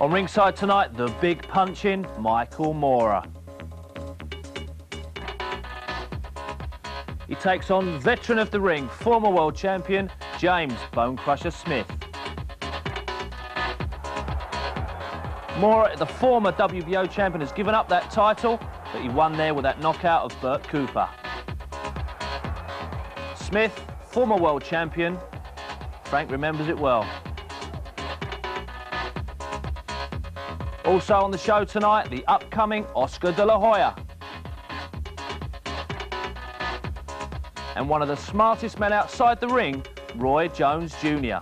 On ringside tonight, the big punching Michael Moorer. He takes on veteran of the ring, former world champion James Bonecrusher Smith. Moorer, the former WBO champion, has given up that title, but he won there with that knockout of Bert Cooper. Smith, former world champion. Frank remembers it well. Also on the show tonight, the upcoming Oscar De La Hoya. And one of the smartest men outside the ring, Roy Jones Jr.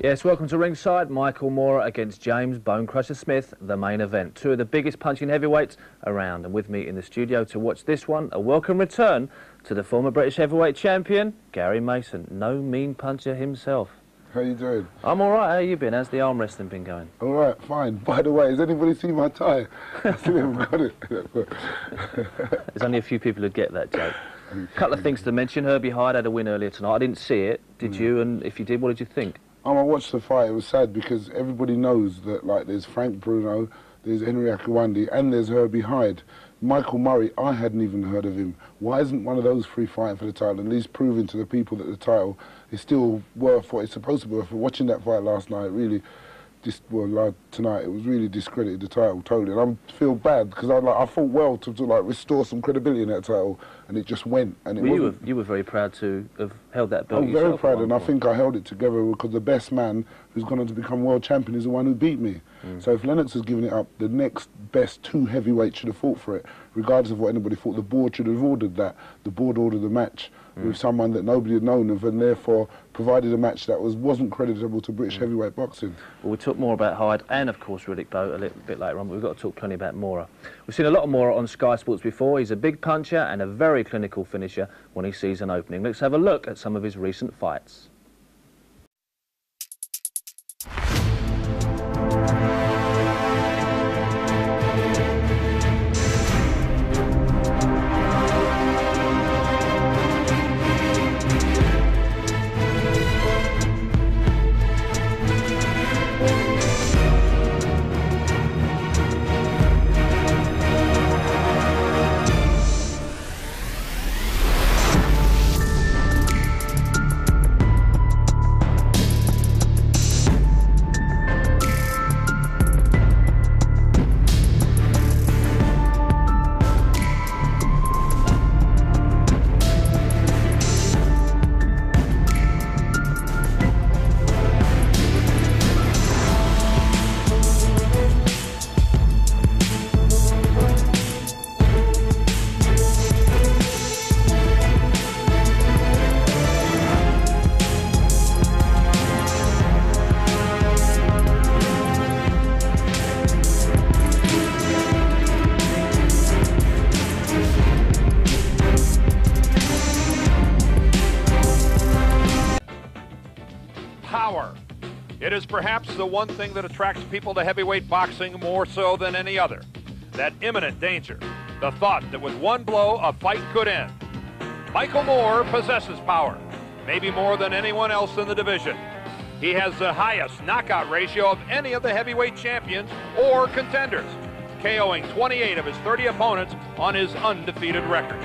Yes, welcome to ringside. Michael Moorer against James Bonecrusher Smith, the main event. Two of the biggest punching heavyweights around. And with me in the studio to watch this one, a welcome return to the former British heavyweight champion, Gary Mason. No mean puncher himself. How you doing? I'm all right. How you been? How's the arm wrestling been going? All right, fine. By the way, has anybody seen my tie? I still haven't got it. There's only a few people who get that joke. A couple of things to mention. Herbie Hyde had a win earlier tonight. I didn't see it. Did you? And if you did, what did you think? I watched the fight. It was sad because everybody knows that, like, there's Frank Bruno, there's Henry Akawandi, and there's Herbie Hyde. Michael Murray, I hadn't even heard of him. Why isn't one of those three fighting for the title, at least proving to the people that the title is still worth what it's supposed to be worth? For watching that fight last night, really, tonight, it was really discredited the title totally. And I feel bad because I thought well to like restore some credibility in that title, and it just went. And you were very proud to have held that belt. I'm very proud, and I think I held it together because the best man who's gone on to become world champion is the one who beat me. So if Lennox has given it up, the next best two heavyweights should have fought for it, regardless of what anybody thought. The board should have ordered that. The board ordered the match with someone that nobody had known of, and therefore provided a match that wasn't creditable to British heavyweight boxing. Well, we'll talk more about Hyde and, of course, Riddick Bowe a little bit later on, but we've got to talk plenty about Moorer. We've seen a lot of Moorer on Sky Sports before. He's a big puncher and a very clinical finisher when he sees an opening. Let's have a look at some of his recent fights. Power. It is perhaps the one thing that attracts people to heavyweight boxing more so than any other. That imminent danger. The thought that with one blow, a fight could end. Michael Moorer possesses power, maybe more than anyone else in the division. He has the highest knockout ratio of any of the heavyweight champions or contenders, KOing 28 of his 30 opponents on his undefeated record.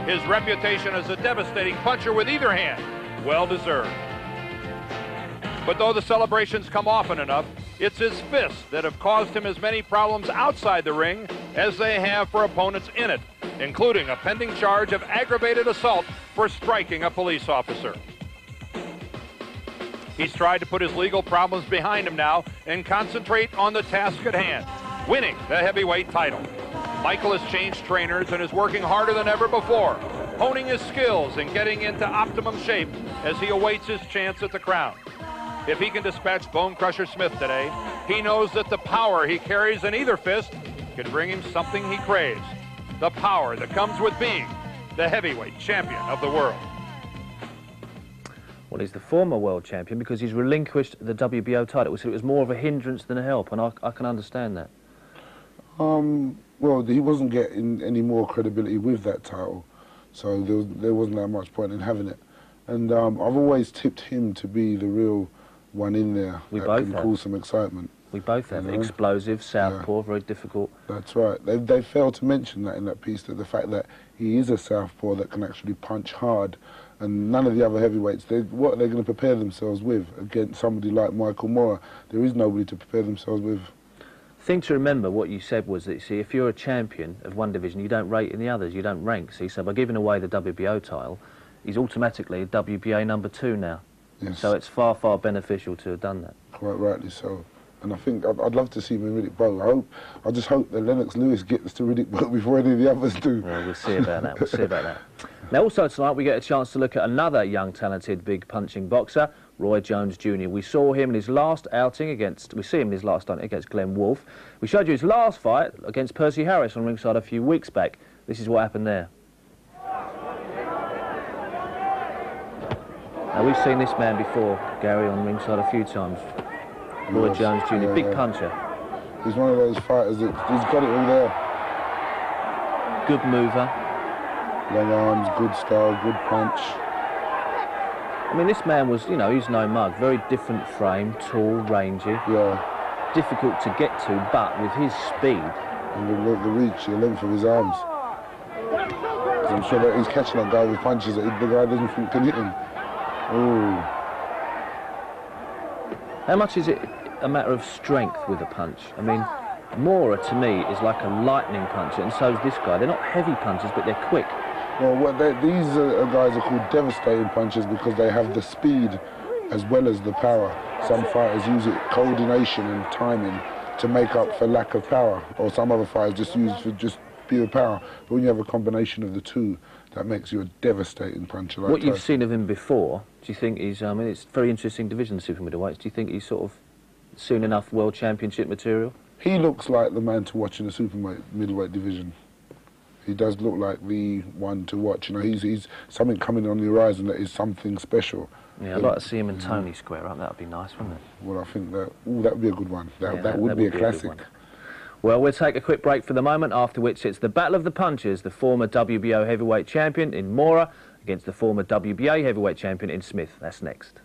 His reputation as a devastating puncher with either hand, well deserved. But though the celebrations come often enough, it's his fists that have caused him as many problems outside the ring as they have for opponents in it, including a pending charge of aggravated assault for striking a police officer. He's tried to put his legal problems behind him now and concentrate on the task at hand, winning the heavyweight title. Michael has changed trainers and is working harder than ever before, honing his skills and getting into optimum shape as he awaits his chance at the crown. If he can dispatch Bonecrusher Smith today, he knows that the power he carries in either fist can bring him something he craves. The power that comes with being the heavyweight champion of the world. Well, he's the former world champion because he's relinquished the WBO title, so it was more of a hindrance than a help, and I can understand that. Well, he wasn't getting any more credibility with that title, so there wasn't that much point in having it. And I've always tipped him to be the real one in there We that both can have. cause some excitement. We both have. You know? Explosive, southpaw, very difficult. That's right. They failed to mention that in that piece, that the fact that he is a southpaw that can actually punch hard, and none of the other heavyweights, what are they going to prepare themselves with against somebody like Michael Moorer? There is nobody to prepare themselves with. Thing to remember, what you said was that, see, if you're a champion of one division, you don't rate in the others, you don't rank. See, so by giving away the WBO title, he's automatically a WBA #2 now. Yes. So it's far, far beneficial to have done that. Quite rightly so. And I think I'd love to see him in Riddick Bowe. I just hope that Lennox Lewis gets to Riddick Bowe before any of the others do. Well, we'll see about that. We'll see about that. Now, also tonight, we get a chance to look at another young, talented, big punching boxer, Roy Jones Jr. We saw him in his last outing against. We see him in his last outing against Glenn Wolfe. We showed you his last fight against Percy Harris on ringside a few weeks back. This is what happened there. Now, we've seen this man before, Gary, on ringside a few times. Roy Yes, Jones Jr., yeah, big yeah. puncher. He's one of those fighters that he's got it all there. Good mover. Long arms, good style, good punch. I mean, this man was, you know, he's no mug. Very different frame, tall, rangy. Yeah. Difficult to get to, but with his speed. And the reach, the length of his arms. I'm sure that he's catching that guy with punches that the guy doesn't think can hit him. Ooh. How much is it a matter of strength with a punch? I mean, Moorer, to me, is like a lightning puncher, and so is this guy. They're not heavy punchers, but they're quick. Well, these guys are called devastating punchers because they have the speed as well as the power. Some fighters use it, coordination and timing, to make up for lack of power, or some other fighters just use it for just pure power. But when you have a combination of the two, that makes you a devastating puncher. Like What you've Tyson. seen of him before, do you think he's, I mean, it's a very interesting division, the super middleweights. Do you think he's sort of soon enough world championship material? He looks like the man to watch in the super middleweight division. He does look like the one to watch. You know, he's something coming on the horizon that is something special. Yeah, I'd like to see him and Tony square up. That would be nice, wouldn't it? Well, I think that would be a good one. Yeah, That would be a good classic. one. Well, we'll take a quick break for the moment, after which it's the Battle of the Punches, the former WBO heavyweight champion in Moorer against the former WBA heavyweight champion in Smith. That's next.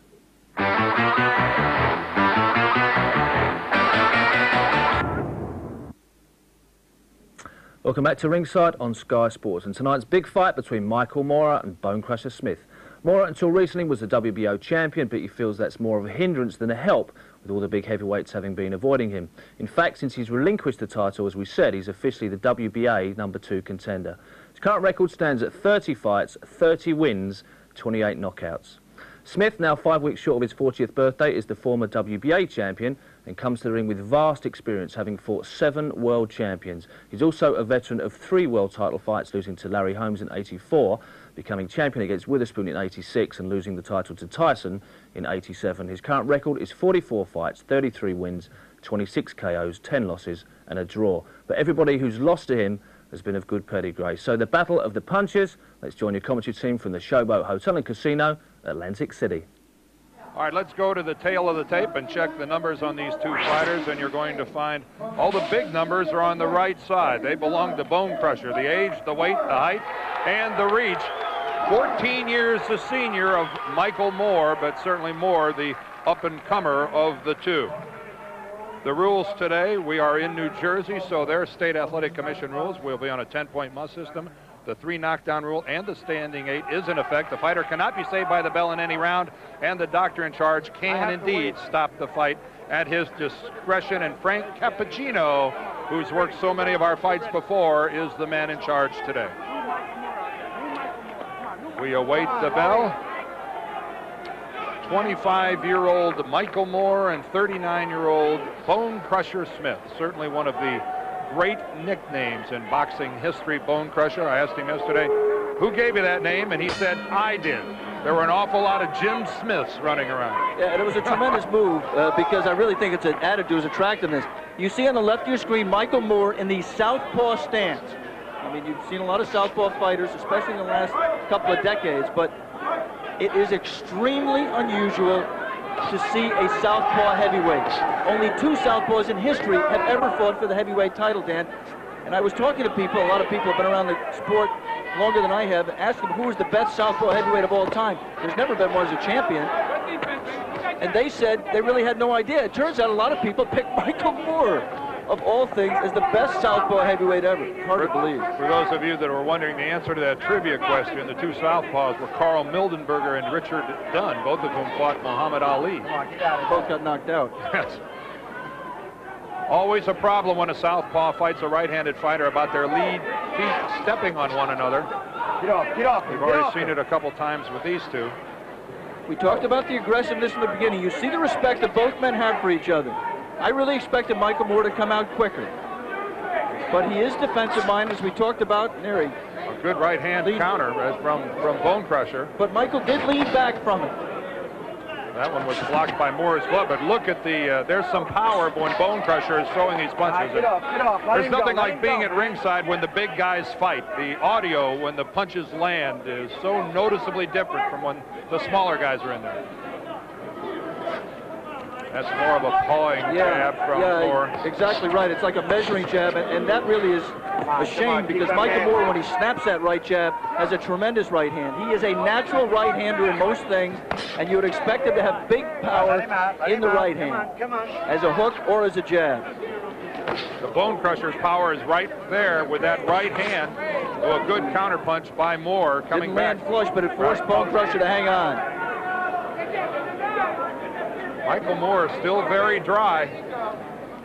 Welcome back to Ringside on Sky Sports, and tonight's big fight between Michael Moorer and Bone Crusher Smith. Moorer, until recently, was the WBO champion, but he feels that's more of a hindrance than a help, with all the big heavyweights having been avoiding him. In fact, since he's relinquished the title, as we said, he's officially the WBA #2 contender. His current record stands at 30 fights, 30 wins, 28 knockouts. Smith, now 5 weeks short of his 40th birthday, is the former WBA champion and comes to the ring with vast experience, having fought 7 world champions. He's also a veteran of 3 world title fights, losing to Larry Holmes in '84, becoming champion against Witherspoon in '86 and losing the title to Tyson in '87. His current record is 44 fights, 33 wins, 26 KOs, 10 losses and a draw. But everybody who's lost to him has been of good pedigree. So the battle of the punches. Let's join your commentary team from the Showboat Hotel and Casino, Atlantic City. All right, let's go to the tail of the tape and check the numbers on these two fighters, and you're going to find all the big numbers are on the right side. They belong to Bone Crusher, the age, the weight, the height, and the reach. 14 years the senior of Michael Moorer, but certainly Moorer the up-and-comer of the two. The rules today, we are in New Jersey, so their state athletic commission rules will be on a 10-point must system. The 3 knockdown rule and the standing 8 is in effect. The fighter cannot be saved by the bell in any round, and the doctor in charge can indeed stop the fight at his discretion. And Frank Cappuccino, who's worked so many of our fights before, is the man in charge today. We await the bell. 25-year-old Michael Moorer and 39-year-old Bone Crusher Smith. Certainly one of the great nicknames in boxing history, Bone Crusher. I asked him yesterday, who gave you that name? And he said, I did. There were an awful lot of Jim Smiths running around. Yeah, and it was a tremendous move because I really think it's an attitude, it's attractiveness. You see on the left of your screen, Michael Moorer in the southpaw stance. I mean, you've seen a lot of southpaw fighters, especially in the last couple of decades, but it is extremely unusual to see a southpaw heavyweight. Only 2 southpaws in history have ever fought for the heavyweight title, Dan. And I was talking to people, a lot of people have been around the sport longer than I have, asking who is the best southpaw heavyweight of all time. There's never been one as a champion. and they said they really had no idea. It turns out a lot of people picked Michael Moore, of all things, as the best southpaw heavyweight ever. Hard to believe. For those of you that are wondering the answer to that trivia question, the two southpaws were Carl Mildenberger and Richard Dunn, both of whom fought Muhammad Ali. Both got knocked out. Yes. Always a problem when a southpaw fights a right-handed fighter about their lead feet stepping on one another. Get off, get off. We've already seen it a couple times with these two. We talked about the aggressiveness in the beginning. You see the respect that both men have for each other. I really expected Michael Moore to come out quicker. But he is defensive-minded, as we talked about. There he A good right-hand counter from Bone Crusher. But Michael did lean back from it. That one was blocked by Moore's glove, but look at the, there's some power when Bone Crusher is throwing these punches. Get off, get off. There's nothing like being at ringside when the big guys fight. The audio when the punches land is so noticeably different from when the smaller guys are in there. That's more of a pawing jab from Moore. Exactly right. It's like a measuring jab, and that really is a shame because Michael Moore, when he snaps that right jab, has a tremendous right hand. He is a natural right-hander in most things, and you would expect him to have big power in the right hand, as a hook or as a jab. The Bone Crusher's power is right there with that right hand. So a good counterpunch by Moore coming back. Didn't land flush, but it forced Bone Crusher to hang on. Michael Moore is still very dry.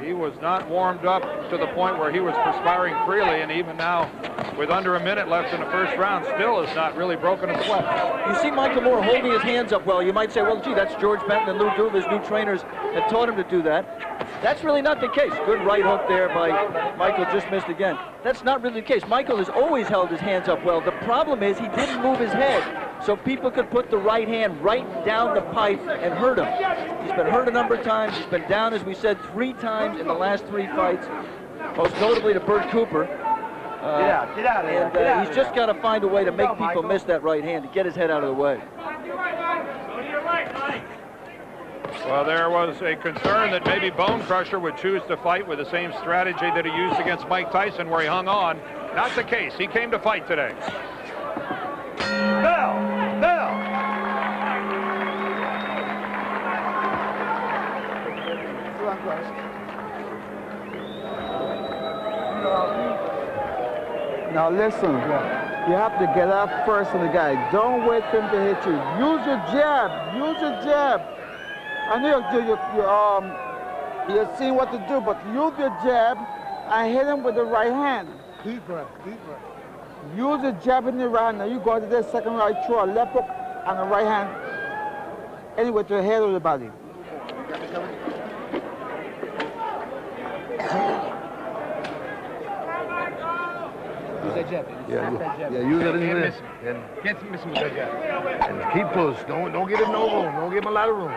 He was not warmed up to the point where he was perspiring freely, and even now, with under a minute left in the first round, still has not really broken a sweat. You see Michael Moore holding his hands up well. You might say, well, gee, that's George Benton and Lou Dooley. His new trainers have taught him to do that. That's really not the case. Good right hook there by Michael, just missed again. That's not really the case. Michael has always held his hands up well. The problem is he didn't move his head, so people could put the right hand right down the pipe and hurt him. He's been hurt a number of times. He's been down, as we said, 3 times in the last 3 fights, most notably to Bert Cooper. Get out of here. And he's just got to find a way to make people miss that right hand, to get his head out of the way. Well, there was a concern that maybe Bone Crusher would choose to fight with the same strategy that he used against Mike Tyson, where he hung on. Not the case. He came to fight today. Bell! Bell! Now listen, you have to get up first on the guy. Don't wait for him to hit you. Use your jab. Use your jab. I know you're seeing what to do, but use your jab and hit him with the right hand. Deep breath, deep breath. Use the jab in the right hand. Now you go to the second right, throw a left hook on the right hand, anyway, to the head of the body. Use that jab. Yeah, use it in this. And Can't miss him with that jab. and keep push. Don't give him no room. Don't give him a lot of room.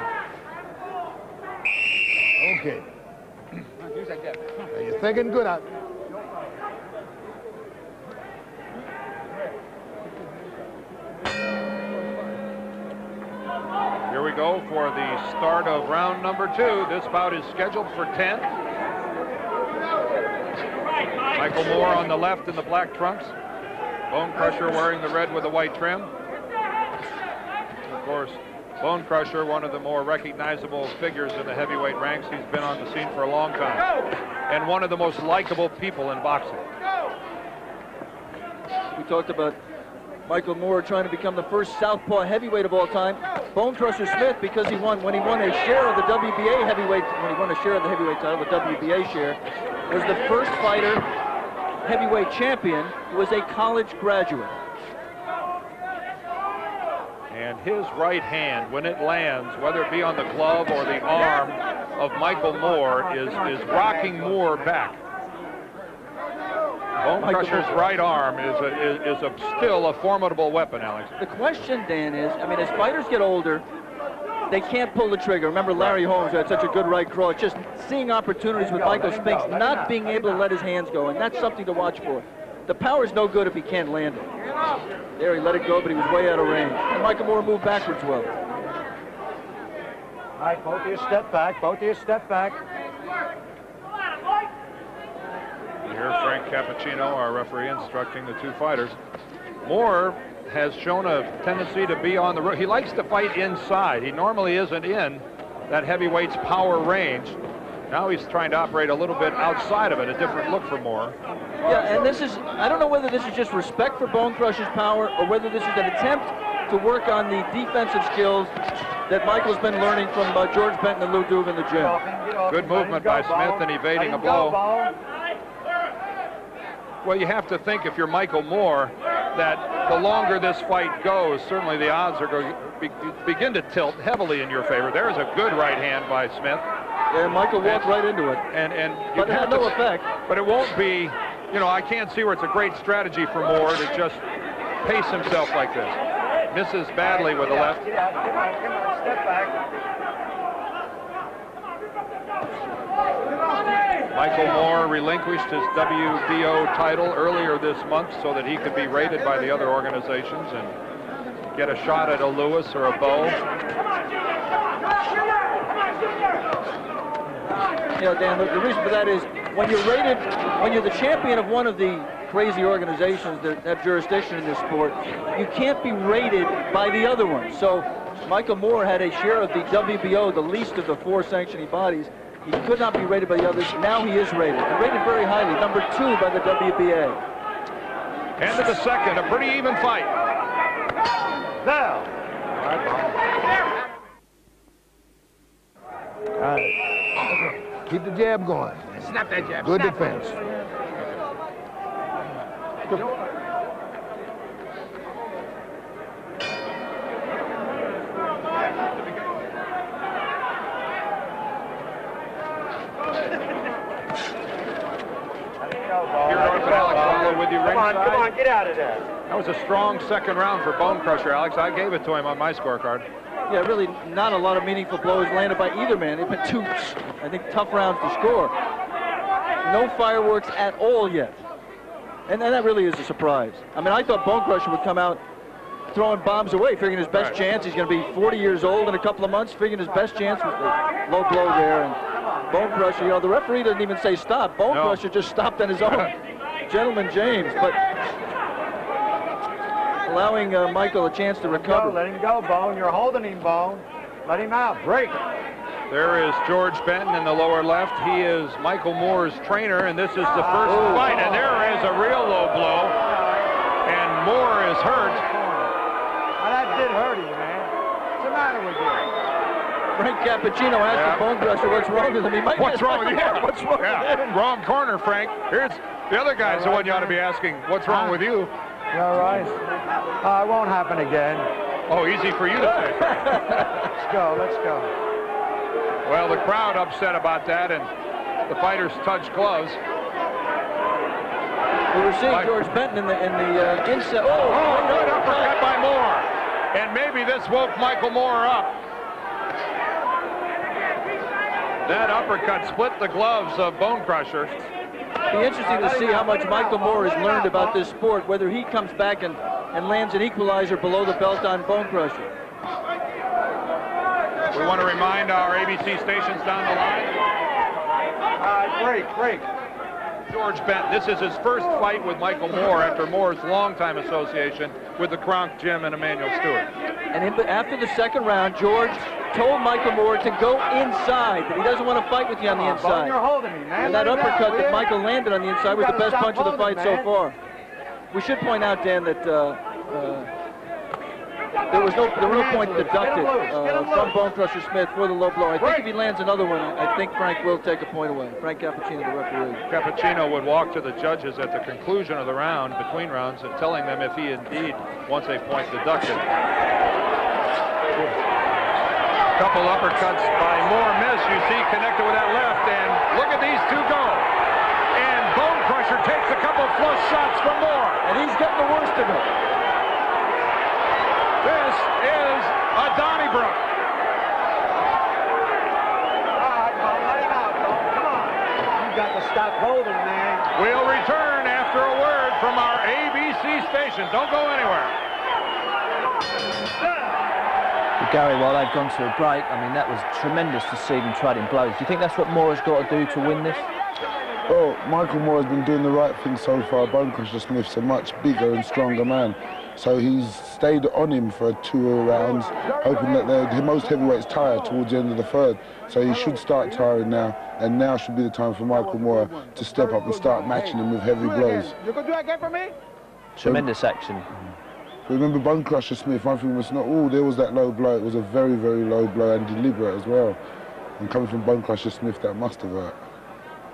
Okay. Use that jab. Now you're thinking good out. Here we go for the start of round number 2. This bout is scheduled for 10. Michael Moore on the left in the black trunks. Bone Crusher wearing the red with the white trim. Of course, Bone Crusher, one of the more recognizable figures in the heavyweight ranks. He's been on the scene for a long time. And one of the most likable people in boxing. We talked about Michael Moore trying to become the first southpaw heavyweight of all time. Bone Crusher Smith, because when he won a share of the WBA heavyweight, when he won a share of the heavyweight title, the WBA share, was the first fighter heavyweight champion who was a college graduate. And his right hand, when it lands, whether it be on the glove or the arm of Michael Moore, is rocking Moore back. Bone Crusher's right arm is still a formidable weapon, Alex. The question, Dan, is, I mean, as fighters get older, they can't pull the trigger. Remember Larry Holmes, who had such a good right cross. It's just seeing opportunities with Michael Spinks, not being able to let his hands go, and that's something to watch for. The power's no good if he can't land it. There, he let it go, but he was way out of range. And Michael Moore moved backwards well. All right, both of you step back. Both of you step back. You hear Frank Cappuccino, our referee, instructing the two fighters. Moore has shown a tendency to be on the road. He likes to fight inside. He normally isn't in that heavyweight's power range. Now he's trying to operate a little bit outside of it, a different look for Moore. Yeah, and this is, I don't know whether this is just respect for Bone Crusher's power or whether this is an attempt to work on the defensive skills that Michael's been learning from George Benton and Lou Duva in the gym. Good movement by Smith and evading a blow. Well, you have to think, if you're Michael Moore, that the longer this fight goes, certainly the odds are going to begin to tilt heavily in your favor. There's a good right hand by Smith. Yeah, Michael walked right into it. But it had no effect. But it won't be, you know, I can't see where it's a great strategy for Moore to just pace himself like this. Misses badly with the left. Get out, come on, step back. Michael Moore relinquished his WBO title earlier this month so that he could be rated by the other organizations and get a shot at a Lewis or a Bowe. You know, Dan, the reason for that is when you're rated, when you're the champion of one of the crazy organizations that have jurisdiction in this sport, you can't be rated by the other ones. So Michael Moore had a share of the WBO, the least of the 4 sanctioning bodies. He could not be rated by the others. Now he is rated, and rated very highly, number 2 by the WBA. End of the second, a pretty even fight. Now. All right. Keep the jab going. Snap that jab. Good Snap defense. Here, North and Alex Waller with you ringside. Come on, get out of there. That was a strong second round for Bone Crusher, Alex. I gave it to him on my scorecard. Yeah, really not a lot of meaningful blows landed by either man. They've been 2, I think, tough rounds to score. No fireworks at all yet. And that really is a surprise. I mean, I thought Bone Crusher would come out throwing bombs away, figuring his best chance. He's going to be 40 years old in a couple of months, figuring his best chance with a low blow there. And Bone Crusher, you know, the referee doesn't even say stop. Bone Crusher just stopped on his own. Gentleman James, but allowing Michael a chance to recover. Let him go, Bone. You're holding him, Bone. Let him out. Break. There is George Benton in the lower left. He is Michael Moore's trainer, and this is the first fight. And there is a real low blow, and Moore is hurt. Well, that did hurt him, man. What's the matter with you? Frank Cappuccino asked the Bone Crusher what's wrong with him. He might What's wrong with you? What's wrong with him? Wrong corner, Frank. Here's the other guy's the one you ought to be asking, what's wrong with you? You all right? It won't happen again. Oh, easy for you to say. Let's go, let's go. Well, the crowd upset about that, and the fighters touch gloves. We were seeing George Benton in the inside. Oh, good uppercut by Moore. And maybe this woke Michael Moore up. That uppercut split the gloves of Bone Crusher. It'll be interesting to see how much Michael Moore has learned about this sport, whether he comes back and lands an equalizer below the belt on Bone Crusher. We want to remind our ABC stations down the line. Break. George Benton, this is his first fight with Michael Moore after Moore's longtime association with the Kronk Gym and Emanuel Stewart. And after the second round, George told Michael Moore to go inside, that he doesn't want to fight with you on the inside. You're holding me, man. And that uppercut that Michael landed on the inside was the best punch of the fight so far. We should point out, Dan, that there were no points deducted from Bone Crusher Smith for the low blow. I think if he lands another one, I think Frank will take a point away. Frank Cappuccino, the referee. Cappuccino would walk to the judges at the conclusion of the round, between rounds, and telling them if he indeed wants a point deducted. Couple uppercuts by Moore miss. You see connected with that left, and look at these two go. And Bone Crusher takes a couple flush shots from Moore. And he's getting the worst of it. This is a Donnybrook. All right, Bone, let him out, Bone. Come on. You got to stop holding, man. We'll return after a word from our ABC station. Don't go anywhere. Gary, while they've gone to a break, I mean, that was tremendous to see them trading blows. Do you think that's what Moore has got to do to win this? Well, Michael Moore has been doing the right thing so far. Bone Crusher Smith's a much bigger and stronger man. So he's stayed on him for 2 rounds, hoping that the most heavyweights tire towards the end of the third. So he should start tiring now, and now should be the time for Michael Moorer to step up and start matching him with heavy blows. You can do that again for me? Tremendous action. Remember Bone Crusher Smith, one thing we must not, oh, there was that low blow. It was a very, very low blow and deliberate as well. And coming from Bone Crusher Smith, that must have hurt.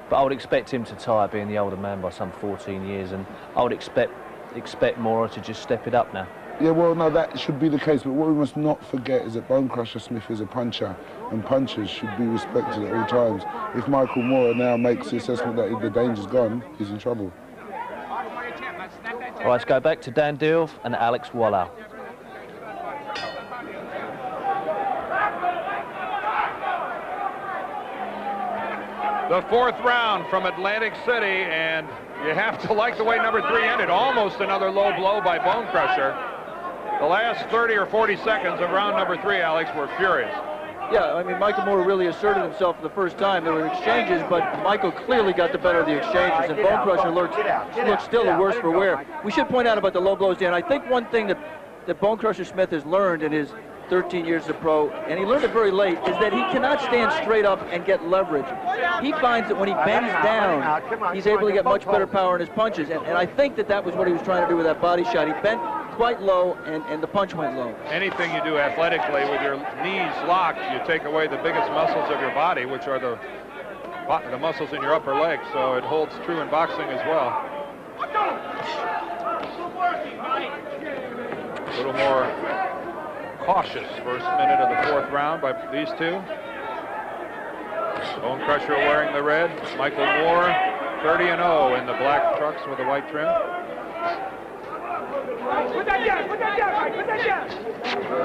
But I would expect him to tire, being the older man by some 14 years, and I would expect Moorer to just step it up now. Yeah, well, no, that should be the case, but what we must not forget is that Bone Crusher Smith is a puncher, and punchers should be respected at all times. If Michael Moorer now makes the assessment that the danger's gone, he's in trouble. All right, let's go back to Dan Diouf and Alex Waller. The 4th round from Atlantic City, and you have to like the way number 3 ended. Almost another low blow by Bone Crusher. The last 30 or 40 seconds of round number 3, Alex, were furious. Yeah, I mean, Michael Moorer really asserted himself for the first time. There were exchanges, but Michael clearly got the better of the exchanges, and Bone Crusher looks still the worse for wear. We should point out about the low blows, Dan. I think one thing that Bone Crusher Smith has learned in his 13 years as a pro, and he learned it very late, is that he cannot stand straight up and get leverage. He finds that when he bends down, he's able to get much better power in his punches, and I think that was what he was trying to do with that body shot. He bent quite low, and the punch went low. Anything you do athletically with your knees locked, you take away the biggest muscles of your body, which are the muscles in your upper leg, so it holds true in boxing as well. A little more cautious first minute of the 4th round by these two. Bone Crusher wearing the red. Michael Moorer 30-0 in the black trucks with the white trim. As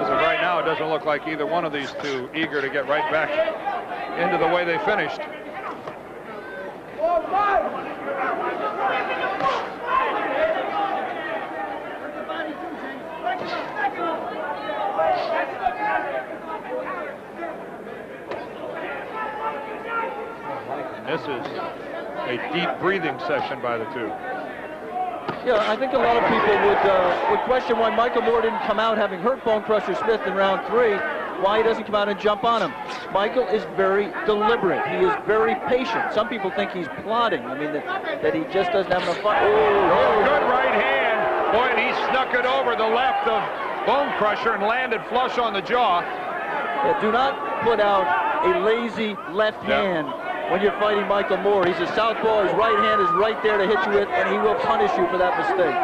of right now, it doesn't look like either one of these two eager to get right back into the way they finished. This is a deep breathing session by the two. Yeah, I think a lot of people would question why Michael Moorer didn't come out, having hurt Bone Crusher Smith in round 3, why he doesn't come out and jump on him. Michael is very deliberate. He is very patient. Some people think he's plotting. I mean, that he just doesn't have enough fun. Oh, good right hand. Boy, and he snuck it over the left of Bone Crusher and landed flush on the jaw. Yeah, do not put out a lazy left hand when you're fighting Michael Moorer. He's a southpaw. His right hand is right there to hit you with, and he will punish you for that mistake.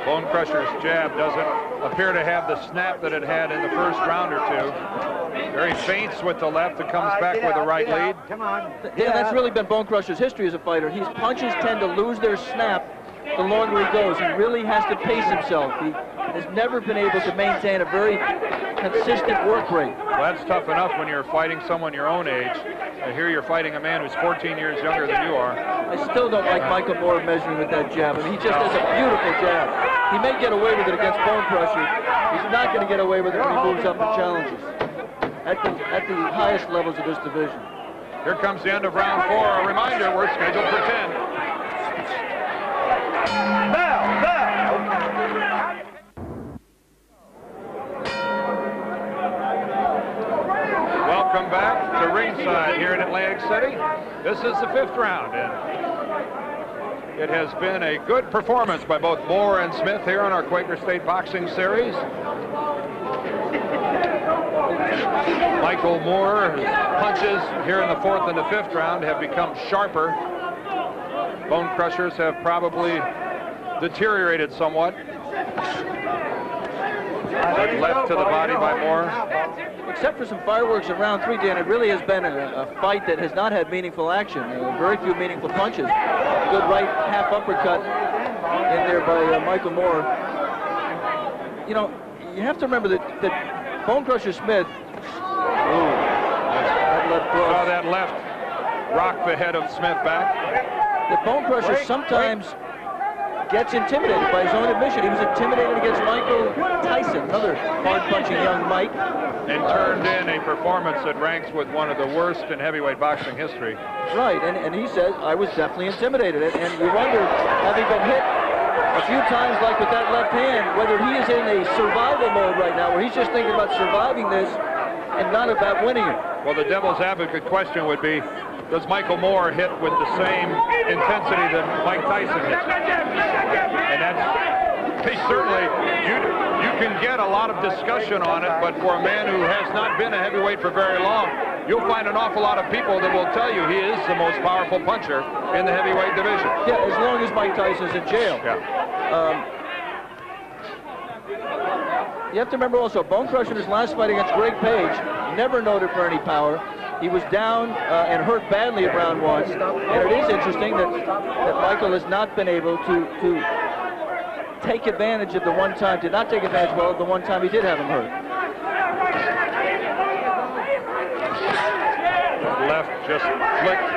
Bone Crusher's jab doesn't appear to have the snap that it had in the first round or two. Very feints with the left and comes back with a right lead. Come on. Yeah, that's really been Bone Crusher's history as a fighter. His punches tend to lose their snap the longer he goes. He really has to pace himself. He has never been able to maintain a very consistent work rate. Well, that's tough enough when you're fighting someone your own age. Here you're fighting a man who's 14 years younger than you are. I still don't like Michael Moorer measuring with that jab. I mean, he just has a beautiful jab. He may get away with it against Bone Crusher. He's not going to get away with it when he moves up and challenges at the highest levels of this division. Here comes the end of round 4. A reminder, we're scheduled for 10. Welcome back to ringside here in Atlantic City. This is the 5th round, and it has been a good performance by both Moorer and Smith here on our Quaker State Boxing Series. Michael Moorer, his punches here in the 4th and the 5th round have become sharper. Bone Crushers have probably deteriorated somewhat. Left to the body by Moorer. Except for some fireworks in round 3, Dan, it really has been a fight that has not had meaningful action. Very few meaningful punches. Good right half uppercut in there by Michael Moorer. You know, you have to remember that Bone Crusher Smith. Saw that left rock the head of Smith back. The Bone Crusher sometimes gets intimidated by his own admission. He was intimidated against Michael Tyson, another hard-punching young Mike. And turned in a performance that ranks with one of the worst in heavyweight boxing history. Right, and he says, I was definitely intimidated. And you wonder, having been hit a few times like with that left hand, whether he is in a survival mode right now, where he's just thinking about surviving this and not about winning it. Well, the devil's advocate question would be, does Michael Moore hit with the same intensity that Mike Tyson hits? And that's, he certainly, you can get a lot of discussion on it, but for a man who has not been a heavyweight for very long, you'll find an awful lot of people that will tell you he is the most powerful puncher in the heavyweight division. Yeah, as long as Mike Tyson's in jail. Yeah. You have to remember also, Bone Crusher in his last fight against Greg Page, never noted for any power. He was down and hurt badly at round 1. And it is interesting that Michael has not been able to take advantage of the one time, did not take advantage well of the one time he did have him hurt. Left just flicked.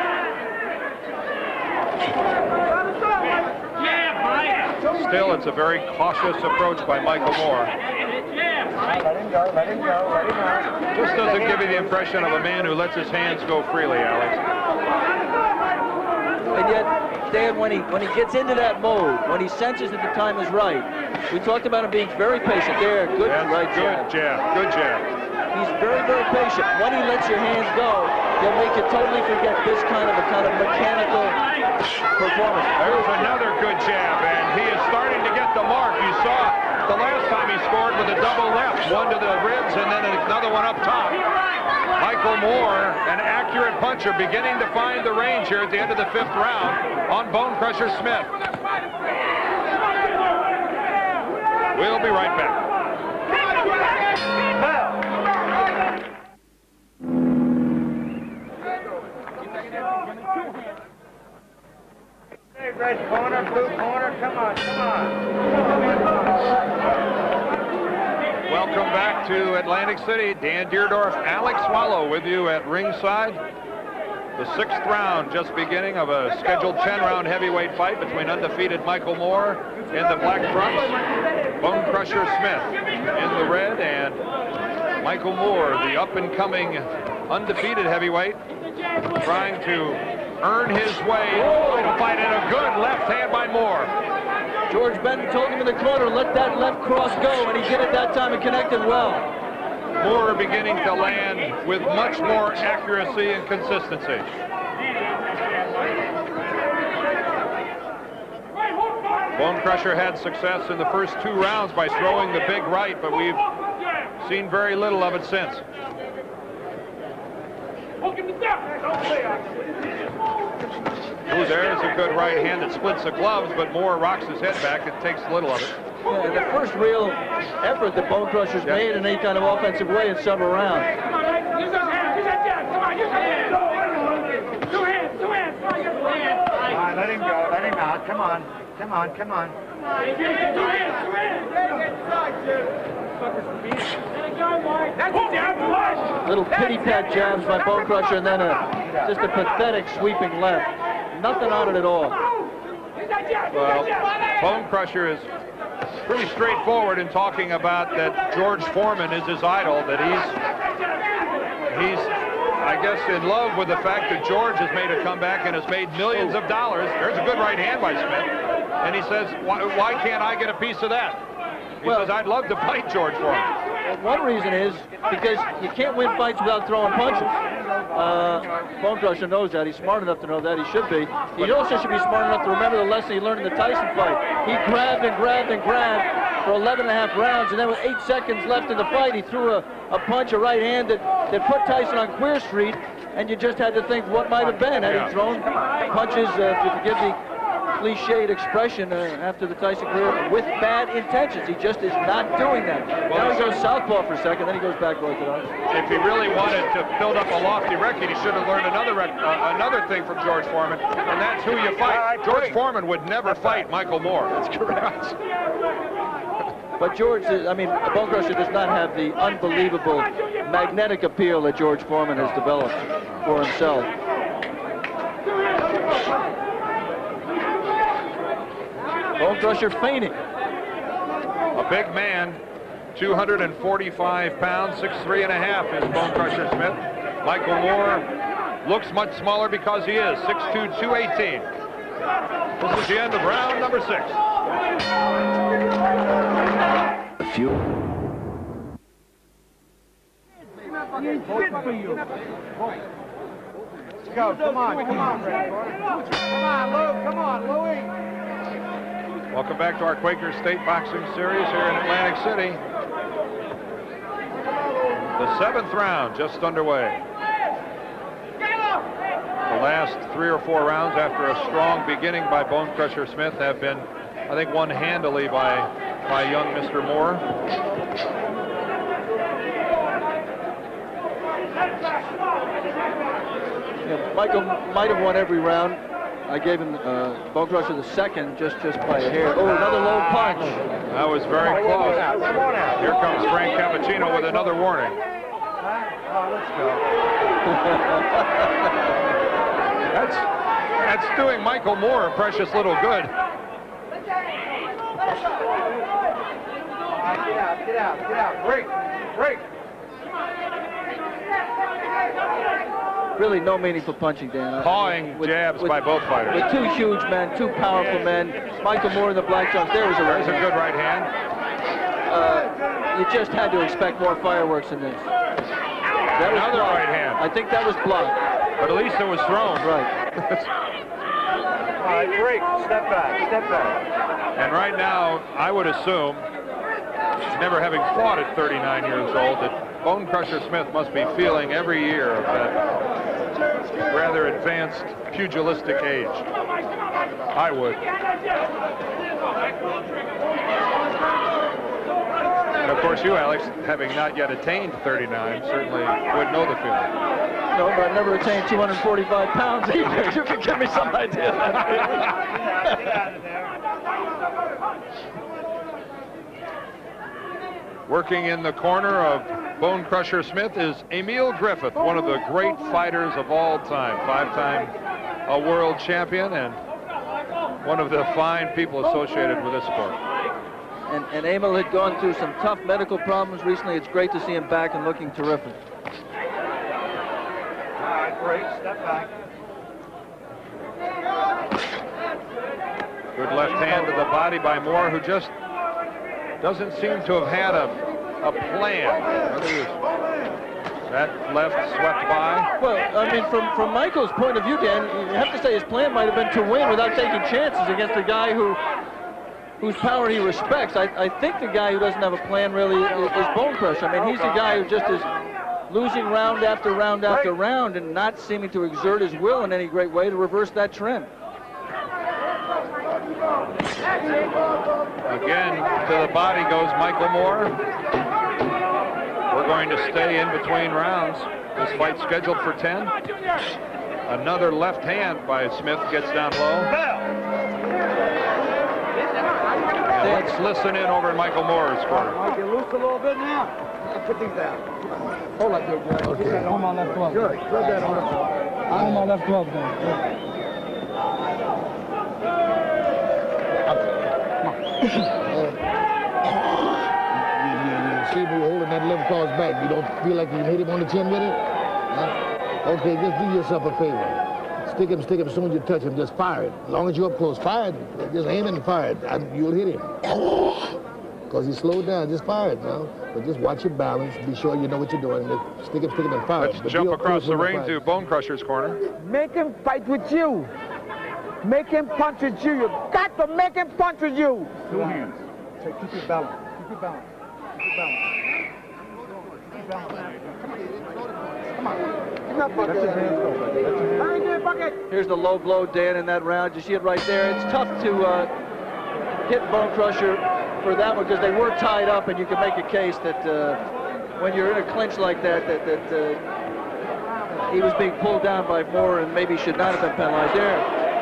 Still, it's a very cautious approach by Michael Moore. Let him go, let him go, let him out. Just doesn't give you the impression of a man who lets his hands go freely, Alex. And yet, Dan, when he gets into that mode, when he senses that the time is right, we talked about him being very patient. There, good right jab. Good jab, good jab. He's very, very patient. When he lets your hands go, he'll make you totally forget this kind of mechanical performance. There's another good jab, and he is starting to get the mark. You saw the last time he scored with a double left, one to the ribs and then another one up top. Michael Moore, an accurate puncher, beginning to find the range here at the end of the 5th round on Bone Crusher Smith. We'll be right back. Hey, red corner, blue corner, come on, come on. Welcome back to Atlantic City. Dan Deerdorf, Alex Swallow with you at ringside. The 6th round just beginning of a scheduled 10-round heavyweight fight between undefeated Michael Moore in the black trunks, Bone Crusher Smith in the red, and Michael Moore, the up-and-coming undefeated heavyweight, trying to earn his way to fight in a good left hand by Moore. George Benton told him in the corner, let that left cross go, and he did it that time and connected well. Moore beginning to land with much more accuracy and consistency. Bone Crusher had success in the first 2 rounds by throwing the big right, but we've seen very little of it since. Ooh, there's a good right hand that splits the gloves, but Moore rocks his head back. It takes little of it. Yeah, the first real effort that Bone Crusher's made in any kind of offensive way in several rounds. Use those hands, use that jab, come on, use your hands. 2 hands, 2 hands. All right, let him go, let him out, come on, come on, come on. 2 hands, 2 hands. Little pity pat jabs by Bone Crusher, and then just a pathetic sweeping left. Nothing on it at all. Well, Bone Crusher is pretty straightforward in talking about that George Foreman is his idol, that he's I guess, in love with the fact that George has made a comeback and has made millions of dollars. There's a good right hand by Smith. And he says, why can't I get a piece of that? He says, I'd love to fight George Foreman. One reason is because you can't win fights without throwing punches. Bone Crusher knows that. He's smart enough to know that. He should be. He also should be smart enough to remember the lesson he learned in the Tyson fight. He grabbed and grabbed and grabbed for 11.5 rounds, and then with 8 seconds left in the fight, he threw a punch, a right hand that put Tyson on Queer Street, and you just had to think what might have been had he thrown punches, if you forgive the cliched expression, after the Tyson career, with bad intentions. He just is not doing that. Now he goes southpaw for a second, then he goes back orthodox. If he really wanted to build up a lofty record, he should have learned another thing from George Foreman, and that's who you fight. George Foreman would never fight Michael Moore. That's correct. But George, Bone Crusher does not have the unbelievable magnetic appeal that George Foreman has developed for himself. Bone Crusher fainting. A big man, 245 pounds, 6'3.5" is Bone Crusher Smith. Michael Moore looks much smaller because he is 6'2", 218. This is the end of round number 6. A few. Let's go. Come on, come on, Fred. Come on, Lou. Come on, Louie. Welcome back to our Quaker State Boxing Series here in Atlantic City. The 7th round just underway. The last 3 or 4 rounds after a strong beginning by Bone Crusher Smith have been, I think, won handily by young Mr. Moore. Yeah, Michael might have won every round. I gave him Bone Crusher the second just by a hair. Oh, another low punch. That was very close. Here comes Frank Cappuccino with another warning. Oh, let's go. That's doing Michael Moore a precious little good. Get out. Break. Really no meaningful punching, Dan. Pawing jabs by both fighters. With 2 huge men, 2 powerful men. Michael Moore in the black trunks. There's a good right hand. You just had to expect more fireworks in this. That was Another blocked. right hand. I think that was blocked. But at least it was thrown. Right. All right, break. Step back. And right now, I would assume, never having fought at 39 years old, that Bone Crusher Smith must be feeling every year of that rather advanced pugilistic age. I would. And of course you, Alex, having not yet attained 39, certainly would know the feeling. No, but I've never attained 245 pounds either. You can give me some idea. Working in the corner of Bone Crusher Smith is Emil Griffith, one of the great fighters of all time. 5-time world champion and one of the fine people associated with this sport. And Emil had gone through some tough medical problems recently. It's great to see him back and looking terrific. All right, break. Step back. Good left hand to the body by Moore, who just doesn't seem to have had a plan. That left swept by. Well, I mean, from Michael's point of view, Dan, you have to say his plan might have been to win without taking chances against a guy whose power he respects. I think the guy who doesn't have a plan really is Bone Crusher. I mean, he's the guy who just is losing round after round after round and not seeming to exert his will in any great way to reverse that trend. Again, to the body goes Michael Moore. We're going to stay in between rounds. This fight's scheduled for 10. Another left hand by Smith gets down low. And let's listen in over in Michael Moore's corner. Mike, you loose a little bit now. I'll put these down. Hold up there, Jeff. Okay. On my left glove. Good. Put that on. On my left glove, then. See me holding that left claw's back. You don't feel like you hit him on the chin with it? Huh? Okay, just do yourself a favor. Stick him. As soon as you touch him, just fire it. As long as you're up close, fire it. Just aim and fire it. You'll hit him. Because he slowed down. Just fire it now. But just watch your balance. Be sure you know what you're doing. Stick him and fire it. Let's jump across the ring to Bone Crusher's corner. Make him fight with you. Make him punch with you. You got to make him punch with you. 2 hands. Keep your balance. Keep your balance. Keep your balance. Keep your balance. Come on. Let your hands go. Here's the low blow, Dan, in that round. You see it right there. It's tough to hit Bone Crusher for that one because they were tied up, and you can make a case that when you're in a clinch like that, he was being pulled down by Moore and maybe should not have been penalized there.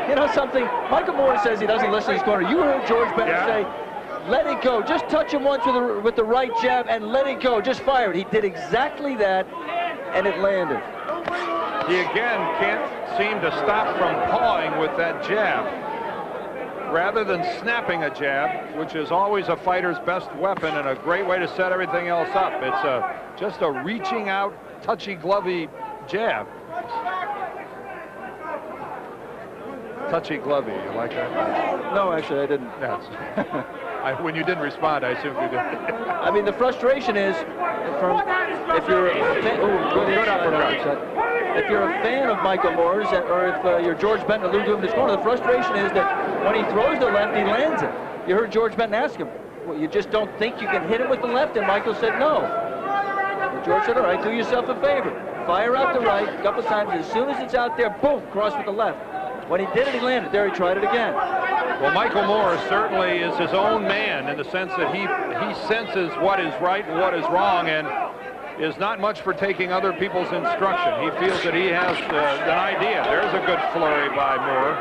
You know something? Michael Moore says he doesn't listen to his corner. You heard George Bennett say, let it go. Just touch him once with the right jab and let it go. Just fire it. He did exactly that, and it landed. He again can't seem to stop from pawing with that jab. rather than snapping a jab, which is always a fighter's best weapon and a great way to set everything else up. It's just a reaching out, touchy-glovey jab. Touchy-glovey, you like that? No, actually, I didn't. Yes. When you didn't respond, I assumed you did. I mean, the frustration is, if you're a fan of Michael Moore's, or if you're George Benton or Lou Dumas in his corner, the frustration is that when he throws the left, he lands it. You heard George Benton ask him, well, you just don't think you can hit him with the left? And Michael said no. And George said, all right, do yourself a favor. Fire out the right a couple times. As soon as it's out there, boom, cross with the left. When he did it, he landed there. He tried it again. Well, Michael Moore certainly is his own man in the sense that he senses what is right and what is wrong, and is not much for taking other people's instruction. He feels that he has an idea. There's a good flurry by Moore.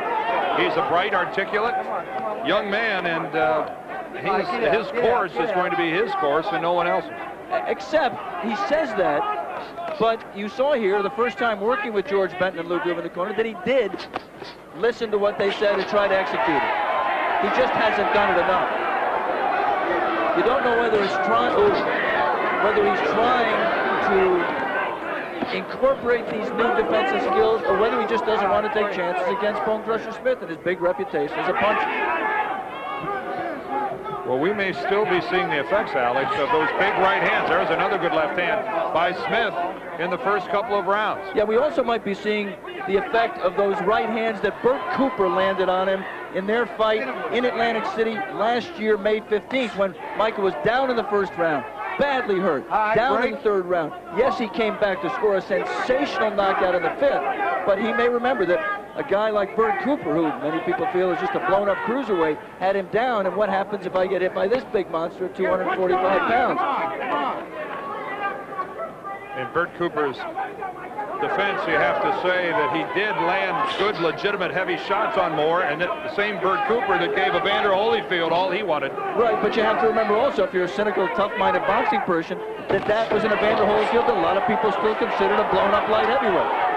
He's a bright, articulate young man, and his course is going to be his course and no one else's. Except he says that, but you saw here the first time working with George Benton and Lou Groove in the corner that he did listen to what they said and try to execute it. He just hasn't done it enough. You don't know whether he's trying to incorporate these new defensive skills or whether he just doesn't want to take chances against Bone Crusher Smith and his big reputation as a puncher. Well, we may still be seeing the effects, Alex, of those big right hands. There's another good left hand by Smith in the first couple of rounds. Yeah, we also might be seeing the effect of those right hands that Bert Cooper landed on him in their fight in Atlantic City last year, May 15th, when Michael was down in the first round, badly hurt, down in the third round. Yes, he came back to score a sensational knockout in the fifth, but he may remember that a guy like Bert Cooper, who many people feel is just a blown-up cruiserweight, had him down, and what happens if I get hit by this big monster at 245 pounds? In Bert Cooper's defense, you have to say that he did land good, legitimate, heavy shots on Moore, and that the same Bert Cooper that gave Evander Holyfield all he wanted. Right, but you have to remember also, if you're a cynical, tough-minded boxing person, that was an Evander Holyfield that a lot of people still considered a blown-up light heavyweight.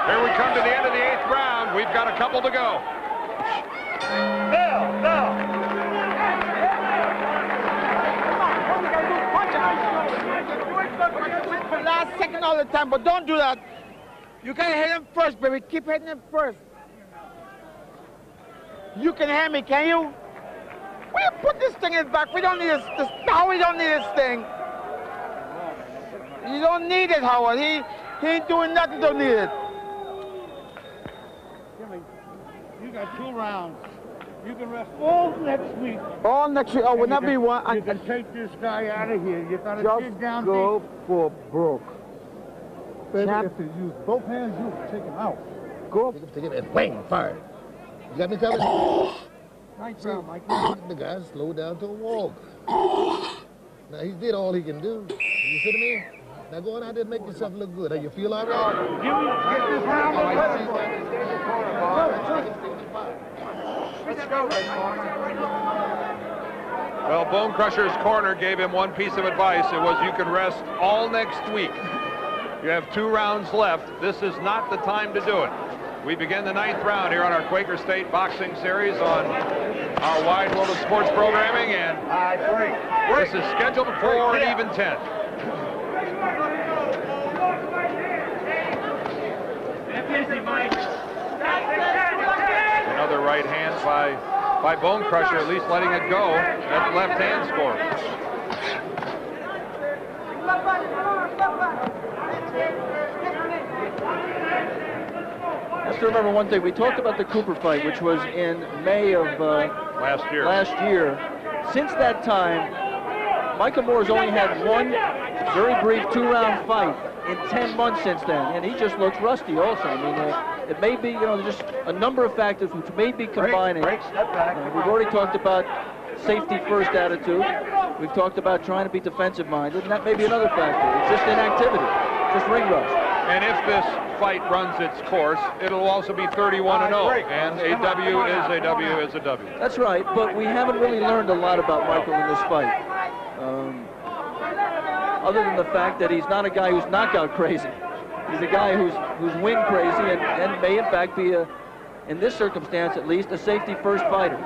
Here we come to the end of the 8th round. We've got a couple to go. Last second all the time, but don't do that. You can hit him first, baby. Keep hitting him first. You can hit me, can you? We put this thing in his back. We don't need this. No, we don't need this thing. You don't need it, Howard. He ain't doing nothing. Don't need it. Jimmy, you got 2 rounds. You can rest all next week. All next week. Oh, would not be one. You can take this guy out of here. You gotta dig down deep. Go for broke. Baby, if you use both hands, you take him out. Go. Take him and bang, fire. You got me covered? Nice round, Mike. The guy slowed down to a walk. Now, he did all he can do. You see me? Now, go on out there and make yourself look good. Hey, you feel all right? Get this round Let's go. Well, Bone Crusher's corner gave him one piece of advice. It was you can rest all next week. You have 2 rounds left. This is not the time to do it. We begin the 9th round here on our Quaker State Boxing Series on our Wide World of Sports programming, and this is scheduled for an even 10. Another right hand by Bone Crusher, at least letting it go. That left hand score. You have to remember one thing. We talked about the Cooper fight, which was in May of last year. Since that time, Michael Moore's only had one very brief 2-round fight in 10 months since then, and he just looks rusty also. I mean, it may be, just a number of factors which may be combining. We've already talked about safety-first attitude. We've talked about trying to be defensive-minded, and that may be another factor. It's just inactivity, just ring rust. And if this fight runs its course, it'll also be 31-0, and a W is a W is a W. That's right, but we haven't really learned a lot about Michael in this fight. Other than the fact that he's not a guy who's knockout crazy. He's a guy who's win crazy and may in fact be a in this circumstance at least, a safety first fighter.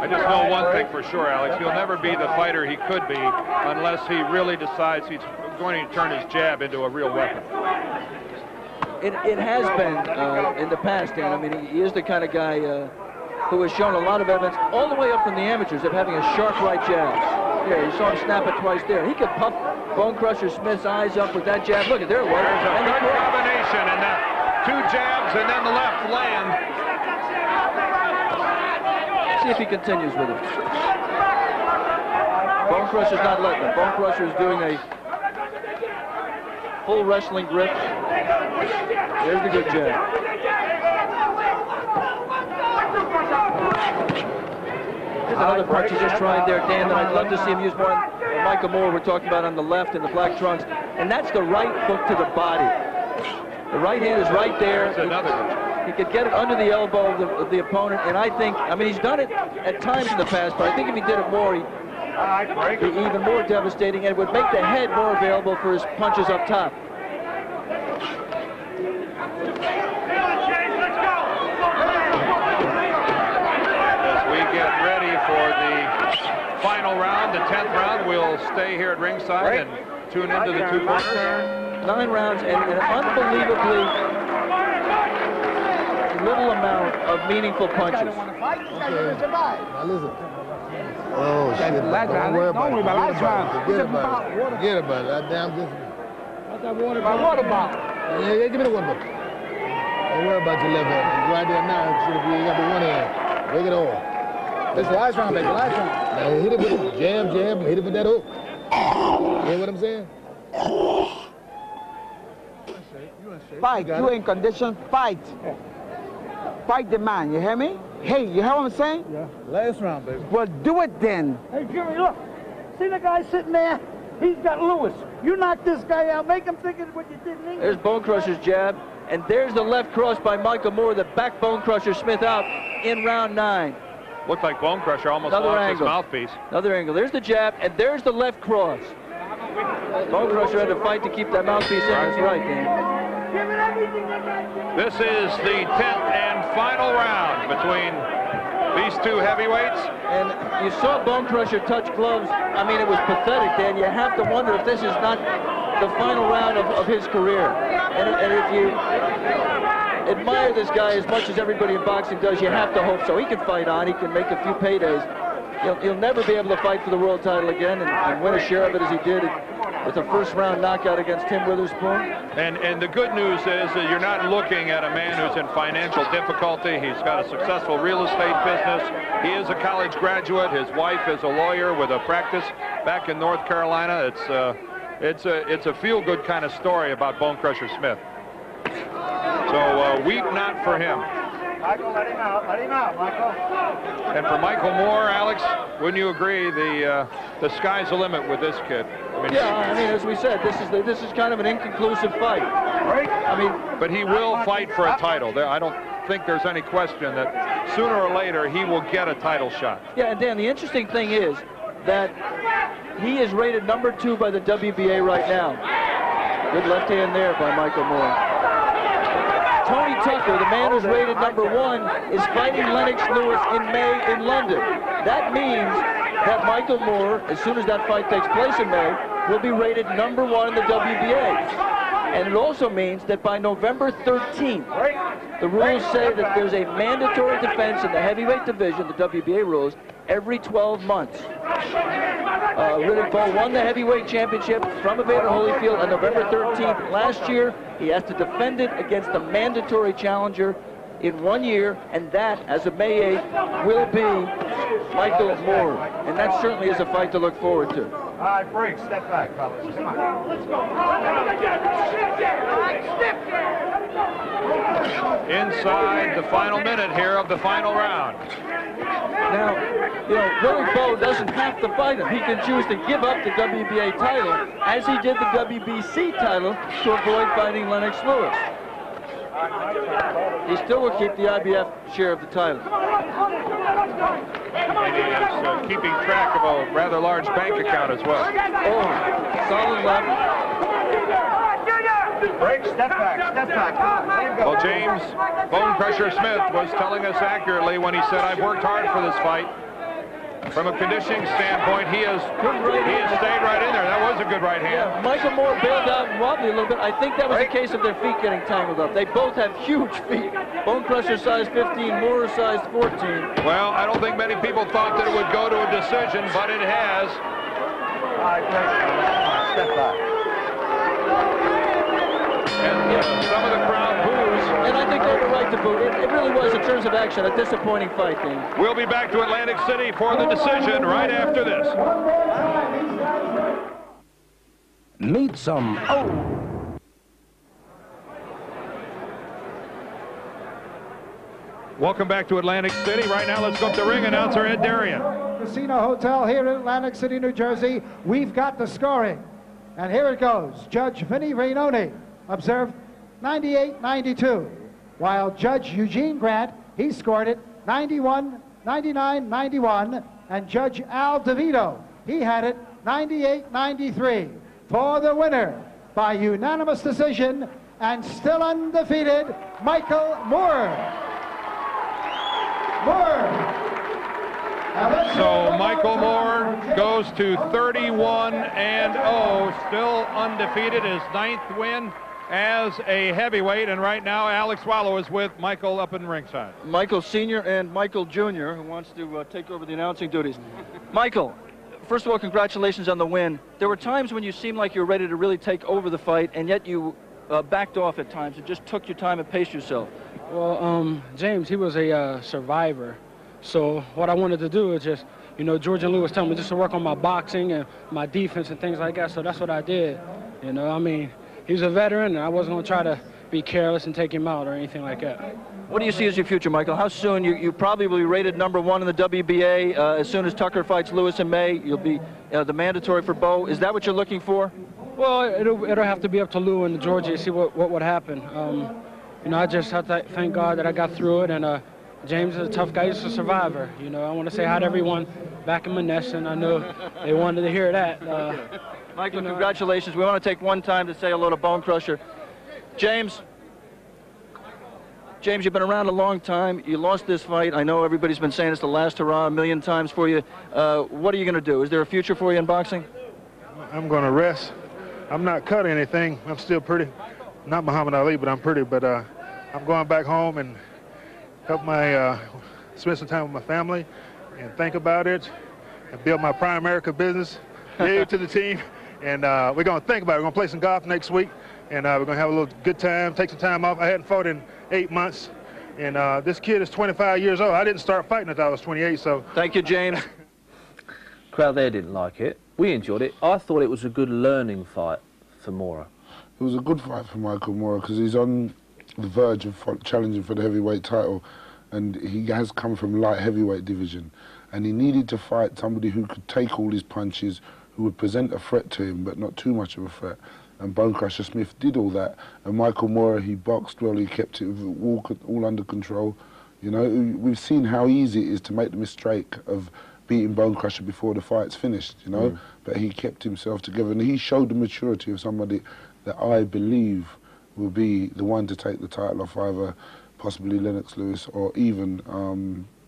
I just know one thing for sure, Alex. He'll never be the fighter he could be unless he really decides he's going to turn his jab into a real weapon. It has been in the past, Dan. I mean, he is the kind of guy who has shown a lot of evidence all the way up from the amateurs of having a sharp right jab. Yeah, you saw him snap it twice there. He could puff Bone Crusher Smith's eyes up with that jab. Look, there it was. There's a good combination, and the 2 jabs, and then the left land. See if he continues with it. Bone Crusher's not letting him. Bone Crusher is doing a full wrestling grip. There's the good jab. There's another punch he just tried there, Dan, that I'd love to see him use more. Michael Moore, we're talking about on the left in the black trunks, and that's the right hook to the body. The right hand is right there. That's another one. He could get it under the elbow of the opponent, and I think, I mean, he's done it at times in the past, but I think if he did it more, he'd be even more devastating, and it would make the head more available for his punches up top. As we get ready for the final round, the 10th round, we'll stay here at ringside and tune into the 2 corners. 9 rounds and an unbelievably little amount of meaneful punches. Okay, now listen. Oh, shit. Don't worry about it. Forget about it. Forget about it. Damn, just... What's that water bottle? Water bottle. Yeah, give me the water bottle. Don't worry about your left hand. It's right there now. You got the one hand. Break it all. This is the last round, baby. Last round. Now hit it with the jab, hit it with that hook. You hear what I'm saying? Fight. You in condition, fight. Fight the man, you hear me? Hey, you hear what I'm saying? Yeah. Last round, baby. Well, do it then. Hey, Jimmy, look. See the guy sitting there? He's got Lewis. You knock this guy out. Make him think of what you did in England. There's Bone Crusher's jab, and there's the left cross by Michael Moore that backed Bone Crusher Smith out in round 9. Looked like Bone Crusher almost lost his mouthpiece. Another angle. There's the jab, and there's the left cross. Bone Crusher had to fight to keep that mouthpiece in. That's right, Dan. This is the 10th and final round between these 2 heavyweights. And you saw Bone Crusher touch gloves. I mean, it was pathetic, Dan. You have to wonder if this is not the final round of his career. And if you admire this guy as much as everybody in boxing does, you have to hope so. He can fight on. He can make a few paydays. He'll never be able to fight for the world title again and win a share of it as he did with a first-round knockout against Tim Witherspoon. And the good news is that you're not looking at a man who's in financial difficulty. He's got a successful real estate business. He is a college graduate. His wife is a lawyer with a practice back in North Carolina. It's a feel-good kind of story about Bone Crusher Smith. So weep not for him. Michael, let him out, Michael. And for Michael Moore, Alex, wouldn't you agree the sky's the limit with this kid? I mean, yeah, I mean, as we said, this is kind of an inconclusive fight. I mean, but he will fight for a title. I don't think there's any question that sooner or later he will get a title shot. Yeah, and Dan, the interesting thing is that he is rated number 2 by the WBA right now. Good left hand there by Michael Moore. Tony Tucker, the man who's rated number 1, is fighting Lennox Lewis in May in London. That means that Michael Moore, as soon as that fight takes place in May, will be rated number 1 in the WBA. And it also means that by November 13th, the rules say that there's a mandatory defense in the heavyweight division, the WBA rules, every 12 months. Riddick Bowe won the heavyweight championship from Evander Holyfield on November 13th last year. He has to defend it against a mandatory challenger in 1 year, and that, as of May 8th, will be Michael Moore. And that certainly is a fight to look forward to. All right, break. Step back, fellas. Come on. Let's go. Inside the final minute here of the final round. Now, you know, Riddick Bowe doesn't have to fight him. He can choose to give up the WBA title, as he did the WBC title, to avoid fighting Lennox Lewis. He still will keep the IBF share of the title. He's keeping track of a rather large bank account as well. Oh, solid left. Break, step back, step back. Let him go. Well, James Bone Crusher Smith was telling us accurately when he said, "I've worked hard for this fight." From a conditioning standpoint, he has stayed right in there. That was a good right hand. Yeah, Michael Moore bailed out and wobbly a little bit. I think that was a case of their feet getting tangled up. They both have huge feet. Bone Crusher size 15, Moore size 14. Well, I don't think many people thought that it would go to a decision, but it has. All right, break. Step back. And some of the crowd boos. And I think they were right to boo. It really was, in terms of action, a disappointing fight, Dean. We'll be back to Atlantic City for the decision right after this. Meet some Welcome back to Atlantic City. Right now, let's go up to ring announcer Ed Darian. Casino Hotel here in Atlantic City, New Jersey. We've got the scoring. And here it goes. Judge Vinnie Rainoni observed 98-92, while Judge Eugene Grant, he scored it 91, 99, 91, and Judge Al DeVito, he had it 98-93 for the winner by unanimous decision and still undefeated, Michael Moore. So Michael Moore goes to 31-0, still undefeated, his 9th win as a heavyweight, and right now Alex Wallow is with Michael up in ringside. Michael Sr. and Michael Jr., who wants to take over the announcing duties. Michael, first of all, congratulations on the win. There were times when you seemed like you were ready to really take over the fight, and yet you backed off at times and just took your time and paced yourself. Well, James, he was a survivor. So what I wanted to do is just, you know, George and Lewis told me just to work on my boxing and my defense and things like that. So that's what I did. You know, I mean, he's a veteran, and I wasn't going to try to be careless and take him out or anything like that. What do you see as your future, Michael? How soon? You probably will be rated #1 in the WBA. As soon as Tucker fights Lewis in May, you'll be the mandatory for Bo. Is that what you're looking for? Well, it'll have to be up to Lou and Georgie to see what would happen. You know, I just have to thank God that I got through it, and James is a tough guy. He's a survivor. You know, I want to say hi to everyone back in Monessen. I know they wanted to hear that. Michael, congratulations. We want to take one time to say hello to Bone Crusher. James, you've been around a long time. You lost this fight. I know everybody's been saying it's the last hurrah a million times for you. What are you going to do? Is there a future for you in boxing? I'm going to rest. I'm not cutting anything. I'm still pretty. Not Muhammad Ali, but I'm pretty. But I'm going back home and help spend some time with my family and think about it and build my Prime America business, give it to the team. And we're going to think about it. We're going to play some golf next week, and we're going to have a little good time, take some time off. I hadn't fought in 8 months, and this kid is 25 years old. I didn't start fighting until I was 28, so. Thank you, James. Crowd there didn't like it. We enjoyed it. I thought it was a good learning fight for Moore. It was a good fight for Michael Moore because he's on the verge of challenging for the heavyweight title, and he has come from light heavyweight division, and he needed to fight somebody who could take all his punches, who would present a threat to him, but not too much of a threat. And Bone Crusher Smith did all that. And Michael Moore, he boxed well, he kept it all under control. You know, we've seen how easy it is to make the mistake of beating Bone Crusher before the fight's finished, you know. But he kept himself together, and he showed the maturity of somebody that I believe will be the one to take the title off either possibly Lennox Lewis or even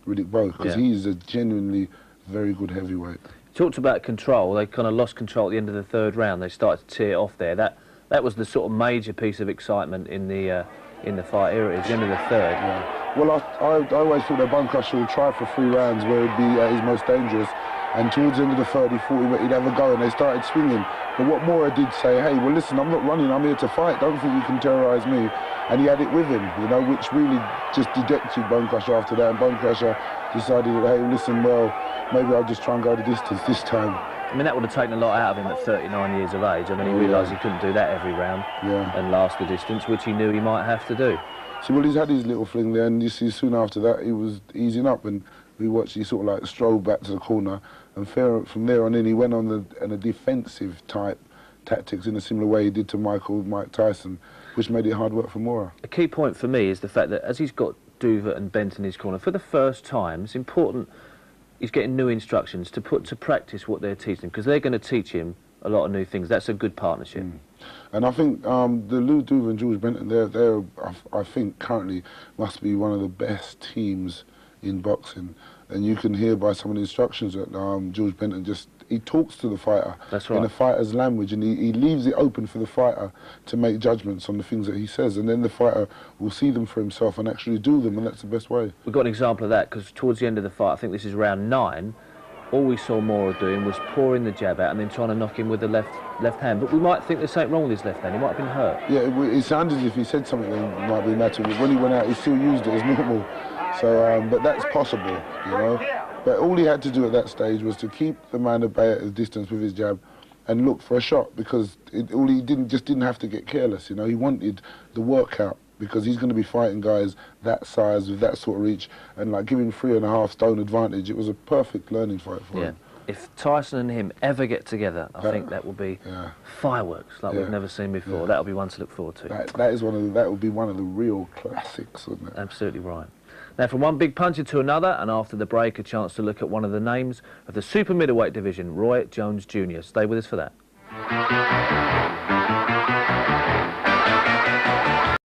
Riddick Bowe, because he's a genuinely very good heavyweight. Talked about control. They kind of lost control at the end of the 3rd round. They started to tear it off there. That was the sort of major piece of excitement in the fight here. At the end of the 3rd. Yeah. Well, I always thought that Bone Crusher would try for 3 rounds where he'd be at his most dangerous, and towards the end of the 3rd he thought he'd have a go, and they started swinging. But what Moore did say, hey, well listen, I'm not running, I'm here to fight, don't think you can terrorise me. And he had it with him, you know, which really just dejected Bone Crusher after that, and Bone Crusher decided that, hey, listen, well, maybe I'll just try and go the distance this time. I mean, that would have taken a lot out of him at 39 years of age. I mean, he realised he couldn't do that every round and last the distance, which he knew he might have to do. So, well, he's had his little fling there, and you see soon after that he was easing up, and we watched, he sort of like strolled back to the corner, and from there on in he went on a defensive type tactics in a similar way he did to Mike Tyson, which made it hard work for Moore. A key point for me is the fact that as he's got Duva and Bent in his corner, for the first time, it's important, he's getting new instructions to put to practice what they're teaching, because they're going to teach him a lot of new things. That's a good partnership. And I think the Lou Duva and George Benton, they're I think currently must be one of the best teams in boxing. And you can hear by some of the instructions that George Benton he talks to the fighter in the fighter's language, and he leaves it open for the fighter to make judgments on the things that he says, and then the fighter will see them for himself and actually do them, and that's the best way. We've got an example of that, because towards the end of the fight, I think this is round 9, all we saw Mora doing was pouring the jab out and then trying to knock him with the left hand. But we might think there's something wrong with his left hand. He might have been hurt. Yeah, it sounded as if he said something that might be matter, but when he went out, he still used it as normal. So, but that's possible, you know. But all he had to do at that stage was to keep the man at bay at a distance with his jab and look for a shot, because he didn't have to get careless, you know. He wanted the workout, because he's going to be fighting guys that size with that sort of reach, and like giving 3.5 stone advantage. It was a perfect learning fight for him. If Tyson and him ever get together, I think that will be fireworks like we've never seen before. That'll be one to look forward to. That would be one of the real classics, wouldn't it? Absolutely right. Now, from one big puncher to another, and after the break, a chance to look at one of the names of the super middleweight division, Roy Jones Jr. Stay with us for that.